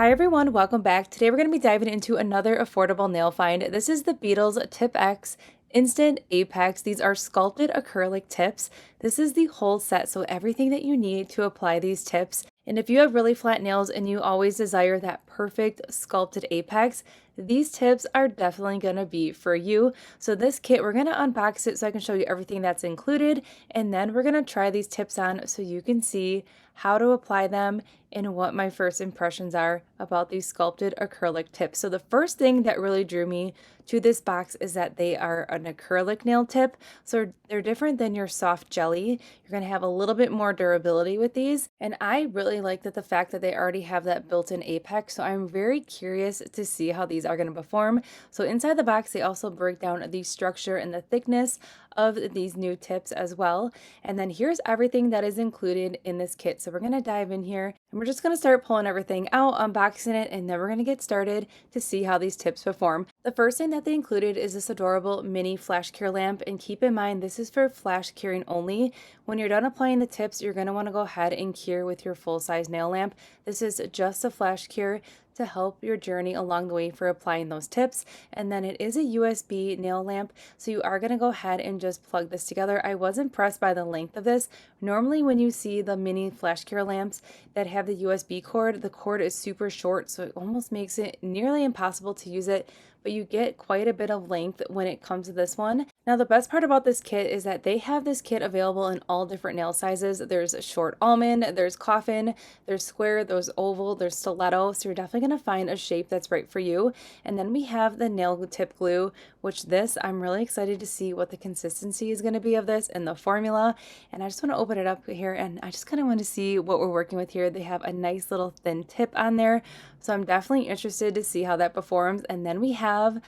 Hi everyone, welcome back. Today we're going to be diving into another affordable nail find. This is the Beetles TIPEX Instant Apex. These are sculpted acrylic tips. This is the whole set, so everything that you need to apply these tips. And if you have really flat nails and you always desire that perfect sculpted apex, these tips are definitely going to be for you. So this kit, we're going to unbox it so I can show you everything that's included, and then we're going to try these tips on so you can see how to apply them and what my first impressions are about these sculpted acrylic tips. So the first thing that really drew me to this box is that they are an acrylic nail tip. So they're different than your soft jelly. You're going to have a little bit more durability with these. And I really like that the fact that they already have that built-in apex. So I'm very curious to see how these are going to perform. So inside the box, they also break down the structure and the thickness of these new tips as well. And then here's everything that is included in this kit. So we're going to dive in here and we're just going to start pulling everything out, unboxing it, and then we're going to get started to see how these tips perform. The first thing that they included is this adorable mini flash cure lamp, and keep in mind this is for flash curing only. When you're done applying the tips, you're going to want to go ahead and cure with your full-size nail lamp. This is just a flash cure to help your journey along the way for applying those tips. And then it is a USB nail lamp, so you are going to go ahead and just plug this together. I was impressed by the length of this. Normally when you see the mini flash cure lamps that have the USB cord, the cord is super short, so it almost makes it nearly impossible to use it, but you get quite a bit of length when it comes to this one. Now the best part about this kit is that they have this kit available in all different nail sizes. There's short almond, there's coffin, there's square, there's oval, there's stiletto, so you're definitely going to find a shape that's right for you. And then we have the nail tip glue, which this, I'm really excited to see what the consistency is going to be of this and the formula. And I just want to open it up here and I just kind of want to see what we're working with here. They have a nice little thin tip on there, so I'm definitely interested to see how that performs. And then we have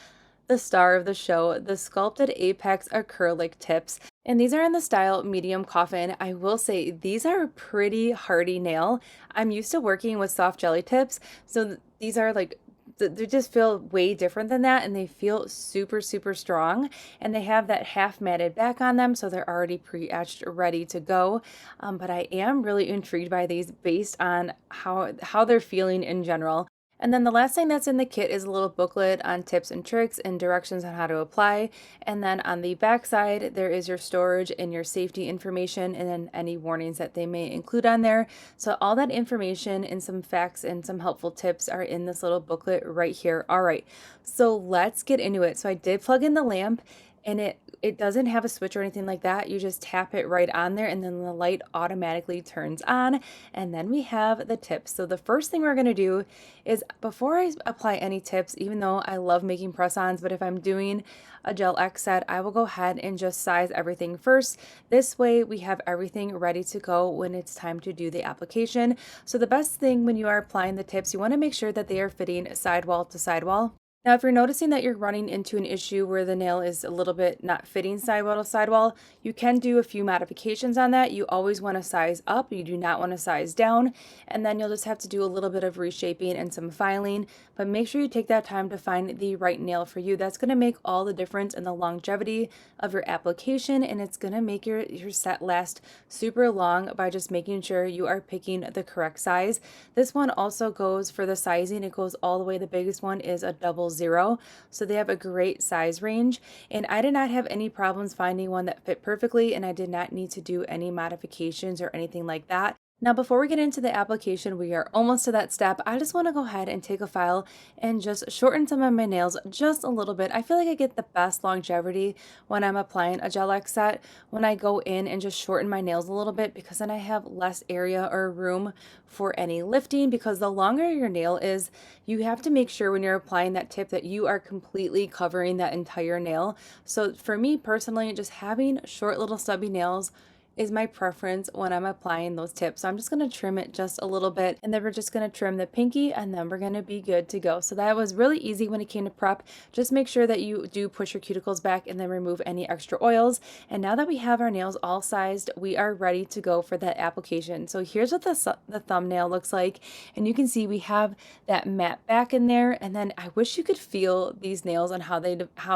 the star of the show, the sculpted apex acrylic tips. And these are in the style medium coffin. I will say these are a pretty hardy nail. I'm used to working with soft jelly tips, so these are like they just feel way different than that, and they feel super strong, and they have that half matted back on them, so they're already pre-etched ready to go. But I am really intrigued by these based on how they're feeling in general. And then the last thing that's in the kit is a little booklet on tips and tricks and directions on how to apply. And then on the back side, there is your storage and your safety information and then any warnings that they may include on there. So all that information and some facts and some helpful tips are in this little booklet right here. All right, so let's get into it. So I did plug in the lamp, and it doesn't have a switch or anything like that. You just tap it right on there and then the light automatically turns on. And then we have the tips. So the first thing we're going to do is, before I apply any tips, even though I love making press-ons, but if I'm doing a gel X set, I will go ahead and just size everything first. This way we have everything ready to go when it's time to do the application. So the best thing when you are applying the tips, you want to make sure that they are fitting sidewall to sidewall. Now, if you're noticing that you're running into an issue where the nail is a little bit not fitting sidewall to sidewall, you can do a few modifications on that. You always want to size up, you do not want to size down, and then you'll just have to do a little bit of reshaping and some filing, but make sure you take that time to find the right nail for you. That's going to make all the difference in the longevity of your application, and it's going to make your set last super long by just making sure you are picking the correct size. This one also goes for the sizing. It goes all the way. The biggest one is a 00, so they have a great size range, and I did not have any problems finding one that fit perfectly, and I did not need to do any modifications or anything like that. Now, before we get into the application, we are almost to that step. I just want to go ahead and take a file and just shorten some of my nails just a little bit. I feel like I get the best longevity when I'm applying a gel X set, when I go in and just shorten my nails a little bit, because then I have less area or room for any lifting. Because the longer your nail is, you have to make sure when you're applying that tip that you are completely covering that entire nail. So for me personally, just having short little stubby nails is my preference when I'm applying those tips. So I'm just going to trim it just a little bit, and then we're just going to trim the pinky, and then we're going to be good to go. So that was really easy when it came to prep. Just make sure that you do push your cuticles back and then remove any extra oils. And now that we have our nails all sized, we are ready to go for that application. So here's what the thumbnail looks like, and you can see we have that matte back in there. And then I wish you could feel these nails and how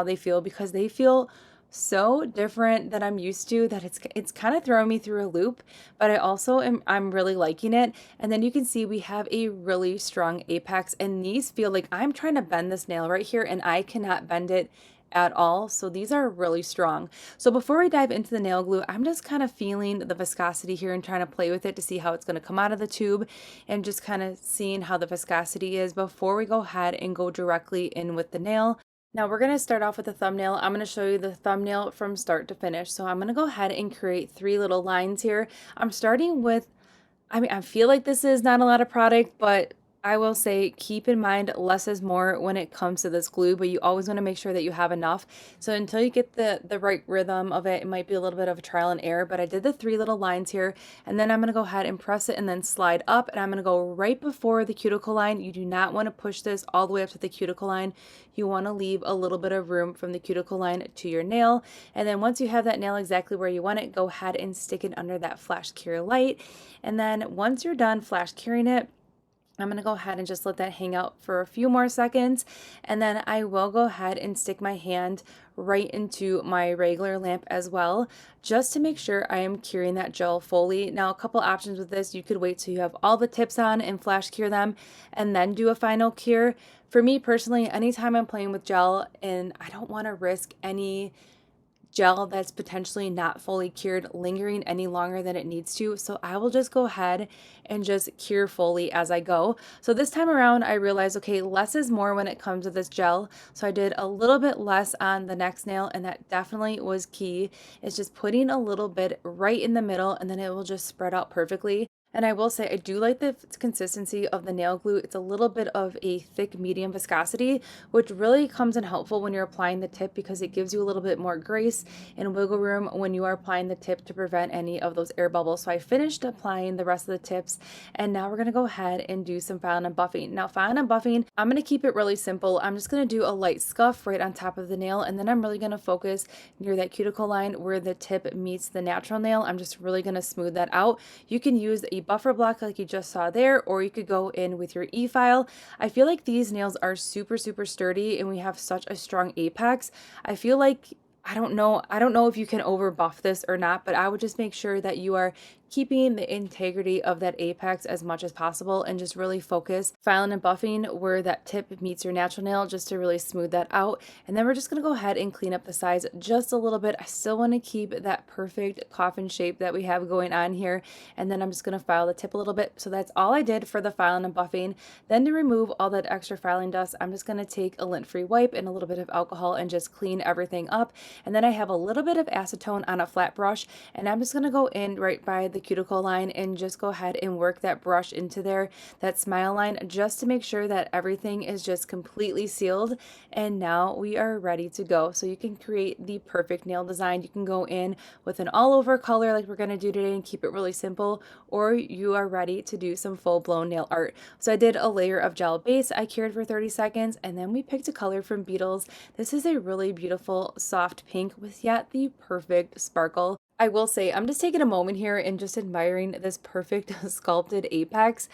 they feel, because they feel so different than I'm used to that it's kind of throwing me through a loop, but I'm really liking it. And then you can see we have a really strong apex, and these feel like I'm trying to bend this nail right here and I cannot bend it at all. So these are really strong. So before we dive into the nail glue, I'm just kind of feeling the viscosity here and trying to play with it to see how it's going to come out of the tube, and just kind of seeing how the viscosity is before we go ahead and go directly in with the nail. Now we're going to start off with the thumbnail. I'm going to show you the thumbnail from start to finish. So I'm going to go ahead and create 3 little lines here. I'm starting with, I mean, I feel like this is not a lot of product, but I will say keep in mind less is more when it comes to this glue, but you always want to make sure that you have enough. So until you get the right rhythm of it, it might be a little bit of a trial and error, but I did the 3 little lines here, and then I'm going to go ahead and press it and then slide up, and I'm going to go right before the cuticle line. You do not want to push this all the way up to the cuticle line. You want to leave a little bit of room from the cuticle line to your nail. And then once you have that nail exactly where you want it, go ahead and stick it under that flash cure light. And then once you're done flash curing it, I'm going to go ahead and just let that hang out for a few more seconds, and then I will go ahead and stick my hand right into my regular lamp as well, just to make sure I am curing that gel fully. Now, a couple options with this: you could wait till you have all the tips on and flash cure them and then do a final cure. For me personally, anytime I'm playing with gel and I don't want to risk any gel that's potentially not fully cured lingering any longer than it needs to, so I will just go ahead and just cure fully as I go. So this time around I realized, okay, less is more when it comes to this gel, so I did a little bit less on the next nail, and that definitely was key. It's just putting a little bit right in the middle, and then it will just spread out perfectly. And I will say, I do like the consistency of the nail glue. It's a little bit of a thick medium viscosity, which really comes in helpful when you're applying the tip, because it gives you a little bit more grace and wiggle room when you are applying the tip to prevent any of those air bubbles. So I finished applying the rest of the tips, and now we're going to go ahead and do some filing and buffing. Now, filing and buffing, I'm going to keep it really simple. I'm just going to do a light scuff right on top of the nail, and then I'm really going to focus near that cuticle line where the tip meets the natural nail. I'm just really going to smooth that out. You can use a buffer block like you just saw there, or you could go in with your e-file. I feel like these nails are super sturdy, and we have such a strong apex. I feel like I don't know if you can over buff this or not, but I would just make sure that you are keeping the integrity of that apex as much as possible, and just really focus filing and buffing where that tip meets your natural nail, just to really smooth that out. And then we're just going to go ahead and clean up the sides just a little bit. I still want to keep that perfect coffin shape that we have going on here, and then I'm just going to file the tip a little bit. So that's all I did for the filing and buffing. Then to remove all that extra filing dust, I'm just going to take a lint-free wipe and a little bit of alcohol and just clean everything up. And then I have a little bit of acetone on a flat brush, and I'm just going to go in right by the cuticle line and just go ahead and work that brush into there, that smile line, just to make sure that everything is just completely sealed. And now we are ready to go. So you can create the perfect nail design. You can go in with an all over color like we're going to do today and keep it really simple, or you are ready to do some full-blown nail art. So I did a layer of gel base, I cured for 30 seconds, and then we picked a color from Beetles. This is a really beautiful soft pink with yet the perfect sparkle. I will say, I'm just taking a moment here and just admiring this perfect sculpted apex.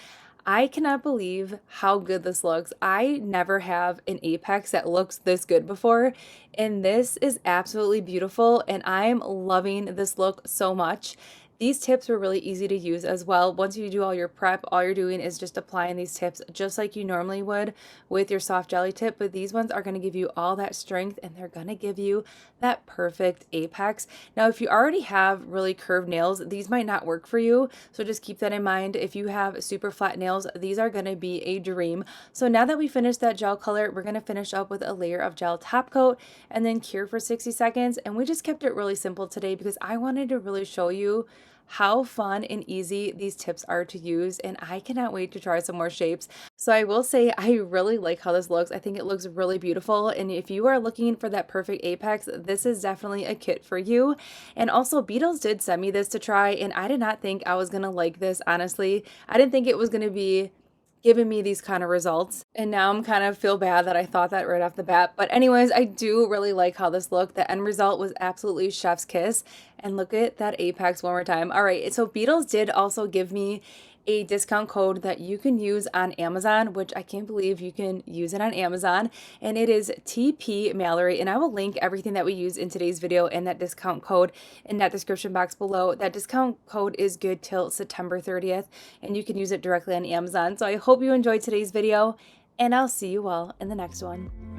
I cannot believe how good this looks. I never have an apex that looks this good before, and this is absolutely beautiful, and I'm loving this look so much. These tips were really easy to use as well. Once you do all your prep, all you're doing is just applying these tips just like you normally would with your soft jelly tip, but these ones are going to give you all that strength, and they're going to give you that perfect apex. Now, if you already have really curved nails, these might not work for you, so just keep that in mind. If you have super flat nails, these are going to be a dream. So now that we finished that gel color, we're going to finish up with a layer of gel top coat and then cure for 60 seconds. And we just kept it really simple today because I wanted to really show you how fun and easy these tips are to use, and I cannot wait to try some more shapes. So I will say I really like how this looks. I think it looks really beautiful, and if you are looking for that perfect apex, this is definitely a kit for you. And also, Beetles did send me this to try, and I did not think I was gonna like this, honestly. I didn't think it was gonna be giving me these kind of results, and now I'm kind of feel bad that I thought that right off the bat. But anyways, I do really like how this looked. The end result was absolutely chef's kiss, and look at that apex one more time. All right, so Beetles did also give me a discount code that you can use on Amazon, which I can't believe you can use it on Amazon, and it is TP Mallory, and I will link everything that we use in today's video and that discount code in that description box below. That discount code is good till September 30th, and you can use it directly on Amazon. So I hope you enjoyed today's video, and I'll see you all in the next one.